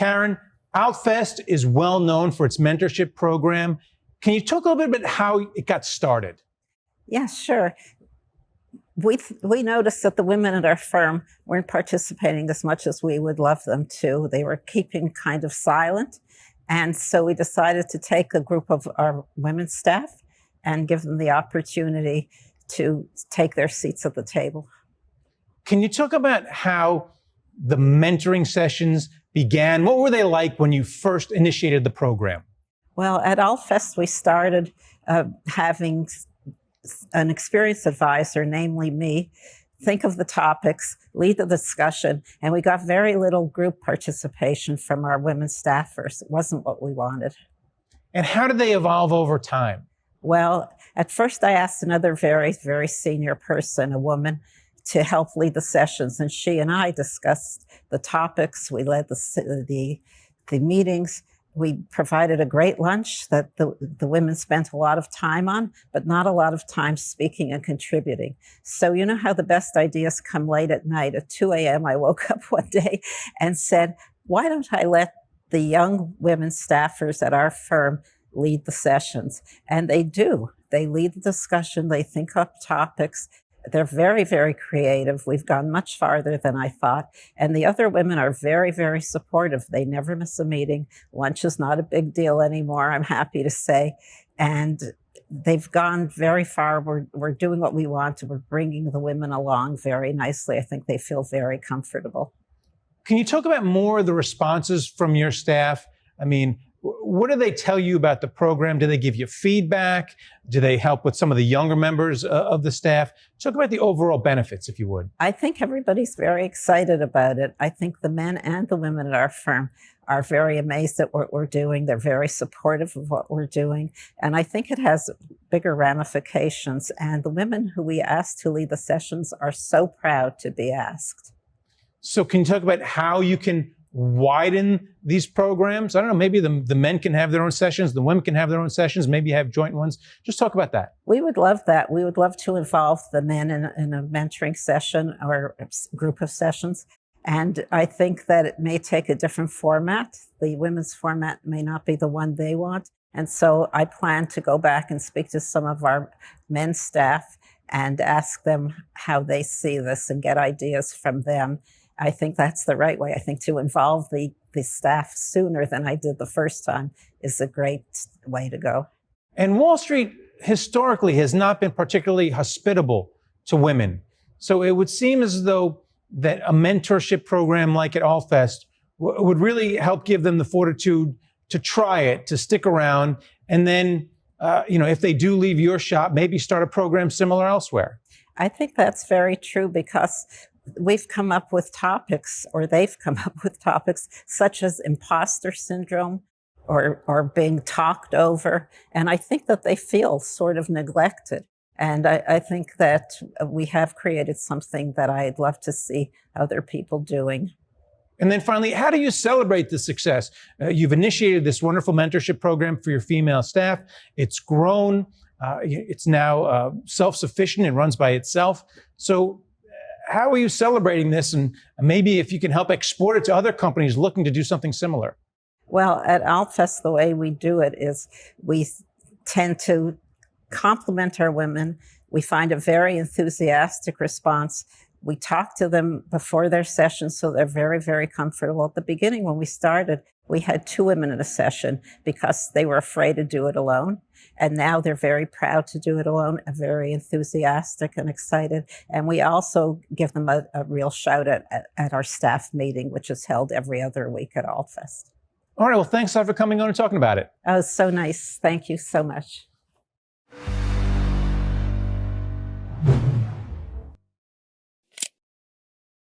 Karen, Altfest is well known for its mentorship program. Can you talk a little bit about how it got started? Yeah, sure. We noticed that the women at our firm weren't participating as much as we would love them to. They were keeping kind of silent. And so we decided to take a group of our women staff and give them the opportunity to take their seats at the table. Can you talk about how the mentoring sessions began? What were they like when you first initiated the program? Well, at Altfest, we started having an experienced advisor, namely me, think of the topics, lead the discussion, and we got very little group participation from our women staffers. It wasn't what we wanted. And how did they evolve over time? Well, at first I asked another very, very senior person, a woman, to help lead the sessions, and she and I discussed the topics. We led the meetings. We provided a great lunch that the women spent a lot of time on, but not a lot of time speaking and contributing. So you know how the best ideas come late at night. At 2 a.m., I woke up one day and said, why don't I let the young women staffers at our firm lead the sessions? And they do. They lead the discussion. They think up topics. They're very, very creative. We've gone much farther than I thought. And the other women are very, very supportive. They never miss a meeting. Lunch is not a big deal anymore, I'm happy to say. And they've gone very far. We're doing what we want. We're bringing the women along very nicely. I think they feel very comfortable. Can you talk about more of the responses from your staff? I mean, what do they tell you about the program? Do they give you feedback? Do they help with some of the younger members of the staff? Talk about the overall benefits, if you would. I think everybody's very excited about it. I think the men and the women at our firm are very amazed at what we're doing. They're very supportive of what we're doing. And I think it has bigger ramifications. And the women who we asked to lead the sessions are so proud to be asked. So can you talk about how you can widen these programs? I don't know, maybe the men can have their own sessions, the women can have their own sessions, maybe have joint ones. Just talk about that. We would love that. We would love to involve the men in a mentoring session or a group of sessions. And I think that it may take a different format. The women's format may not be the one they want. And so I plan to go back and speak to some of our men's staff and ask them how they see this and get ideas from them. I think that's the right way. I think to involve the staff sooner than I did the first time is a great way to go. And Wall Street historically has not been particularly hospitable to women. So it would seem as though that a mentorship program like at Altfest would really help give them the fortitude to try it, to stick around, and then, if they do leave your shop, maybe start a program similar elsewhere. I think that's very true because we've come up with topics, or they've come up with topics such as imposter syndrome or being talked over. And I think that they feel sort of neglected. And I think that we have created something that I'd love to see other people doing. And then finally, how do you celebrate the success? You've initiated this wonderful mentorship program for your female staff. It's grown. It's now self-sufficient and runs by itself. So how are you celebrating this? And maybe if you can help export it to other companies looking to do something similar. Well, at Altfest, the way we do it is we tend to compliment our women. We find a very enthusiastic response. We talk to them before their sessions, so they're very, very comfortable. At the beginning, when we started, we had 2 women in a session because they were afraid to do it alone. And now they're very proud to do it alone, very enthusiastic and excited. And we also give them a real shout at our staff meeting, which is held every other week at Altfest. All right, well, thanks a lot for coming on and talking about it. Oh, it's so nice. Thank you so much.